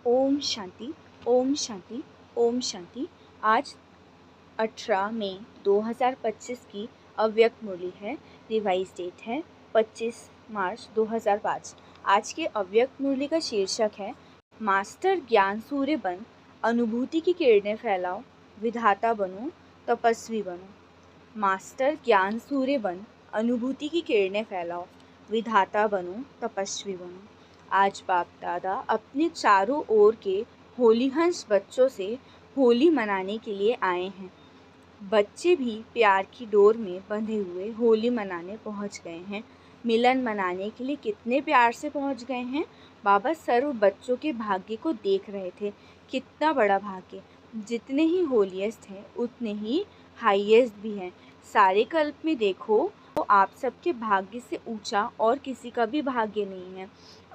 ओम शांति, ओम शांति, ओम शांति। आज 18 मई 2025 की अव्यक्त मुरली है। रिवाइज डेट है 25 मार्च 2005। आज के अव्यक्त मुरली का शीर्षक है मास्टर ज्ञान सूर्य बन, अनुभूति की किरणें फैलाओ, विधाता बनो, तपस्वी बनो। मास्टर ज्ञान सूर्य बन, अनुभूति की किरणें फैलाओ, विधाता बनो, तपस्वी बनो। आज बाप दादा अपने चारों ओर के होली हंस बच्चों से होली मनाने के लिए आए हैं। बच्चे भी प्यार की डोर में बंधे हुए होली मनाने पहुंच गए हैं। मिलन मनाने के लिए कितने प्यार से पहुंच गए हैं। बाबा सर्व बच्चों के भाग्य को देख रहे थे। कितना बड़ा भाग्य, जितने ही होलीएस्ट हैं उतने ही हाईएस्ट भी हैं। सारे कल्प में देखो तो आप सबके भाग्य से ऊंचा और किसी का भी भाग्य नहीं है।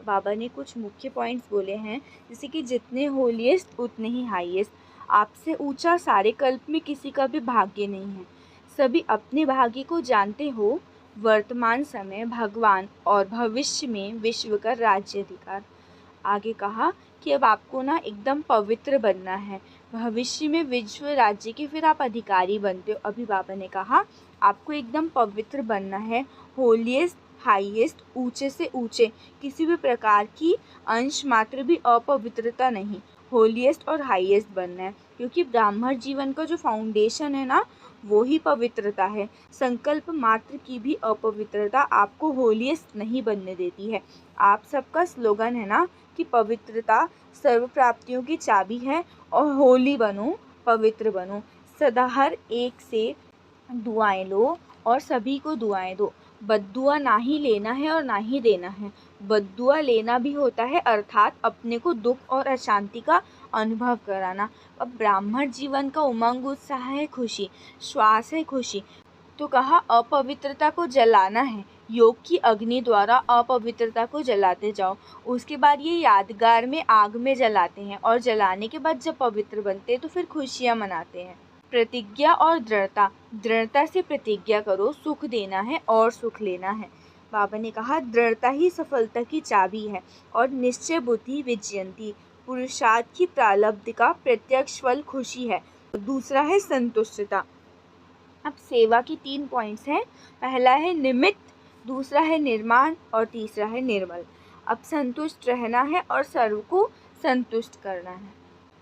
बाबा ने कुछ मुख्य पॉइंट्स बोले हैं, जैसे कि जितने होलीएस्ट उतने ही हाईएस्ट। आपसे ऊंचा सारे कल्प में किसी का भी भाग्य नहीं है। सभी अपने भाग्य को जानते हो। वर्तमान समय भगवान और भविष्य में विश्व का राज्य अधिकार। आगे कहा कि अब आपको ना एकदम पवित्र बनना है। भविष्य में विश्व राज्य के फिर आप अधिकारी बनते हो। अभी बाबा ने कहा आपको एकदम पवित्र बनना है, होलीएस्ट, हाईएस्ट, ऊंचे से ऊंचे, किसी भी प्रकार की अंश मात्र भी अपवित्रता नहीं, होलीएस्ट और हाईएस्ट बनना है। क्योंकि ब्राह्मण जीवन का जो फाउंडेशन है ना, वो ही पवित्रता है। संकल्प मात्र की भी अपवित्रता आपको होलीएस्ट नहीं बनने देती है। आप सबका स्लोगन है ना कि पवित्रता सर्व प्राप्तियों की चाबी है और होली बनो, पवित्र बनो। सदा हर एक से दुआएं लो और सभी को दुआएं दो। बद्दुआ ना ही लेना है और ना ही देना है। बद्दुआ लेना भी होता है, अर्थात अपने को दुख और अशांति का अनुभव कराना। अब ब्राह्मण जीवन का उमंग उत्साह है खुशी, श्वास है खुशी। तो कहा अपवित्रता को जलाना है, योग की अग्नि द्वारा अपवित्रता को जलाते जाओ। उसके बाद ये यादगार में आग में जलाते हैं और जलाने के बाद जब पवित्र बनते हैं तो फिर खुशियाँ मनाते हैं। प्रतिज्ञा और दृढ़ता, दृढ़ता से प्रतिज्ञा करो, सुख देना है और सुख लेना है। बाबा ने कहा दृढ़ता ही सफलता की चाबी है और निश्चय बुद्धि विजयंती, पुरुषार्थ की प्रारब्ध का प्रत्यक्ष फल खुशी है। दूसरा है संतुष्टता। अब सेवा की 3 पॉइंट्स हैं। पहला है निमित्त, दूसरा है निर्माण और तीसरा है निर्मल। अब संतुष्ट रहना है और सर्व को संतुष्ट करना है।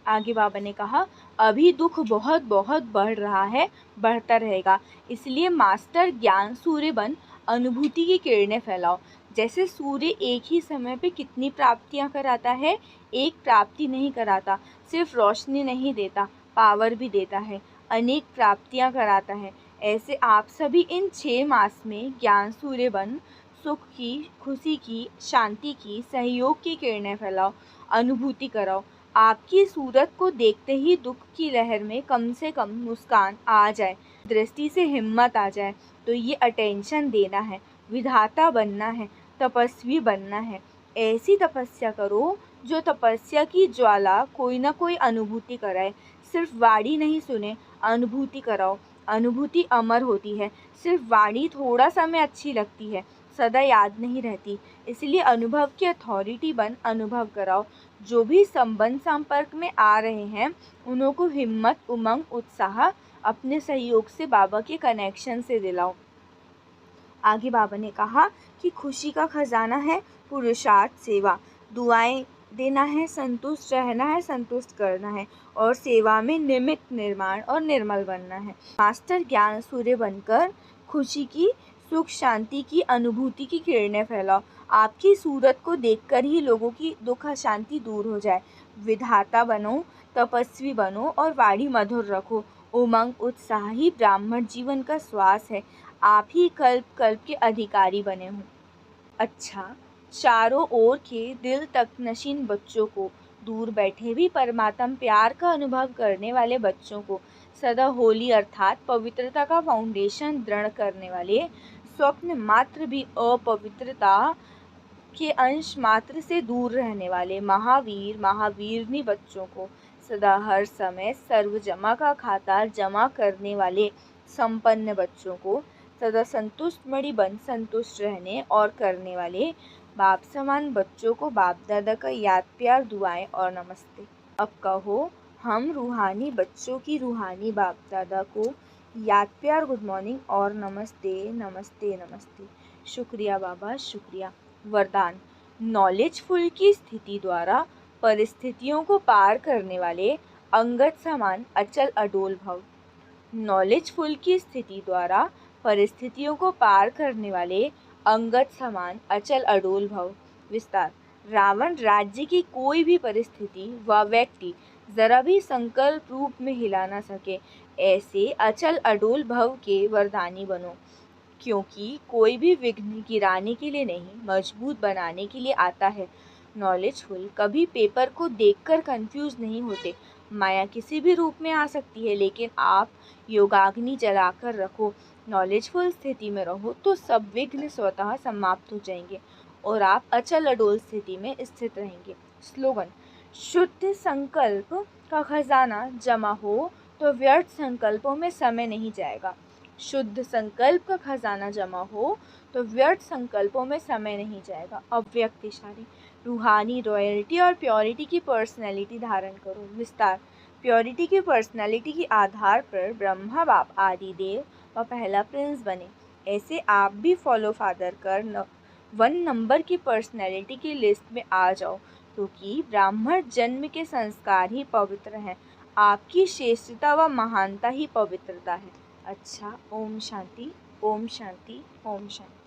आगे बाबा ने कहा अभी दुख बहुत बहुत बढ़ रहा है, बढ़ता रहेगा, इसलिए मास्टर ज्ञान सूर्य बन, अनुभूति की किरणें फैलाओ। जैसे सूर्य एक ही समय पे कितनी प्राप्तियां कराता है, एक प्राप्ति नहीं कराता, सिर्फ रोशनी नहीं देता, पावर भी देता है, अनेक प्राप्तियां कराता है। ऐसे आप सभी इन 6 मास में ज्ञान सूर्य बन, सुख की, खुशी की, शांति की, सहयोग की किरणें फैलाओ, अनुभूति कराओ। आपकी सूरत को देखते ही दुख की लहर में कम से कम मुस्कान आ जाए, दृष्टि से हिम्मत आ जाए। तो ये अटेंशन देना है, विधाता बनना है, तपस्वी बनना है। ऐसी तपस्या करो जो तपस्या की ज्वाला कोई ना कोई अनुभूति कराए। सिर्फ वाणी नहीं सुने, अनुभूति कराओ। अनुभूति अमर होती है, सिर्फ वाणी थोड़ा समय अच्छी लगती है, सदा याद नहीं रहती। इसलिए अनुभव की अथॉरिटी बन, अनुभव कराओ। जो भी संबंध संपर्क में आ रहे हैं उन्हों को हिम्मत, उमंग, उत्साह अपने सहयोग से बाबा के कनेक्शन से दिलाओ। आगे बाबा ने कहा कि खुशी का खजाना है पुरुषार्थ, सेवा, दुआएं देना है, संतुष्ट रहना है, संतुष्ट करना है और सेवा में निमित्त, निर्माण और निर्मल बनना है। मास्टर ज्ञान सूर्य बनकर खुशी की, सुख शांति की, अनुभूति की किरणें फैलाओ। आपकी सूरत को देखकर ही लोगों की दुख अशांति दूर हो जाए। विधाता बनो, तपस्वी बनो और वाणी मधुर रखो। उमंग, उत्साह ही ब्राह्मण जीवन का श्वास है। आप ही कल्प कल्प के अधिकारी बने हो। अच्छा, चारों ओर के दिल तक नशीन बच्चों को, दूर बैठे भी परमात्म प्यार का अनुभव करने वाले बच्चों को, सदा होली अर्थात पवित्रता का फाउंडेशन दृढ़ करने वाले, स्वप्न मात्र भी अपवित्रता के अंश मात्र से दूर रहने वाले महावीर, महावीरनी बच्चों को, सदा हर समय सर्व जमा का खाता जमा करने वाले संपन्न बच्चों को, सदा संतुष्ट मणि बन, संतुष्ट रहने और करने वाले बाप समान बच्चों को बाप दादा का याद प्यार दुआएं और नमस्ते। अब कहो, हम रूहानी बच्चों की रूहानी बाप दादा को याद प्यार गुड मॉर्निंग और नमस्ते नमस्ते नमस्ते। शुक्रिया बाबा, शुक्रिया। वरदान, नॉलेजफुल की स्थिति द्वारा परिस्थितियों को पार करने वाले अंगद समान अचल अडोल भव। नॉलेजफुल की स्थिति द्वारा परिस्थितियों को पार करने वाले अंगद समान अचल अडोल भव। विस्तार, रावण राज्य की कोई भी परिस्थिति व व्यक्ति जरा भी संकल्प रूप में हिला न सके, ऐसे अचल अडोल भव के वरदानी बनो, क्योंकि कोई भी विघ्न गिराने के लिए नहीं, मजबूत बनाने के लिए आता है। नॉलेजफुल कभी पेपर को देखकर कंफ्यूज नहीं होते। माया किसी भी रूप में आ सकती है, लेकिन आप योगाग्नि जलाकर रखो, नॉलेजफुल स्थिति में रहो तो सब विघ्न स्वतः समाप्त हो जाएंगे और आप अचल अडोल स्थिति में स्थित रहेंगे। स्लोगन, शुद्ध संकल्प का खजाना जमा हो तो व्यर्थ संकल्पों में समय नहीं जाएगा। शुद्ध संकल्प का खजाना जमा हो तो व्यर्थ संकल्पों में समय नहीं जाएगा। अव्यक्त इशारे, रूहानी रॉयल्टी और प्योरिटी की पर्सनैलिटी धारण करो। विस्तार, प्योरिटी की पर्सनैलिटी के आधार पर ब्रह्मा बाप आदि देव व पहला प्रिंस बने। ऐसे आप भी फॉलो फादर कर 1 नंबर की पर्सनैलिटी की लिस्ट में आ जाओ, क्योंकि ब्राह्मण जन्म के संस्कार ही पवित्र हैं। आपकी श्रेष्ठता व महानता ही पवित्रता है। अच्छा, ओम शांति, ओम शांति, ओम शांति।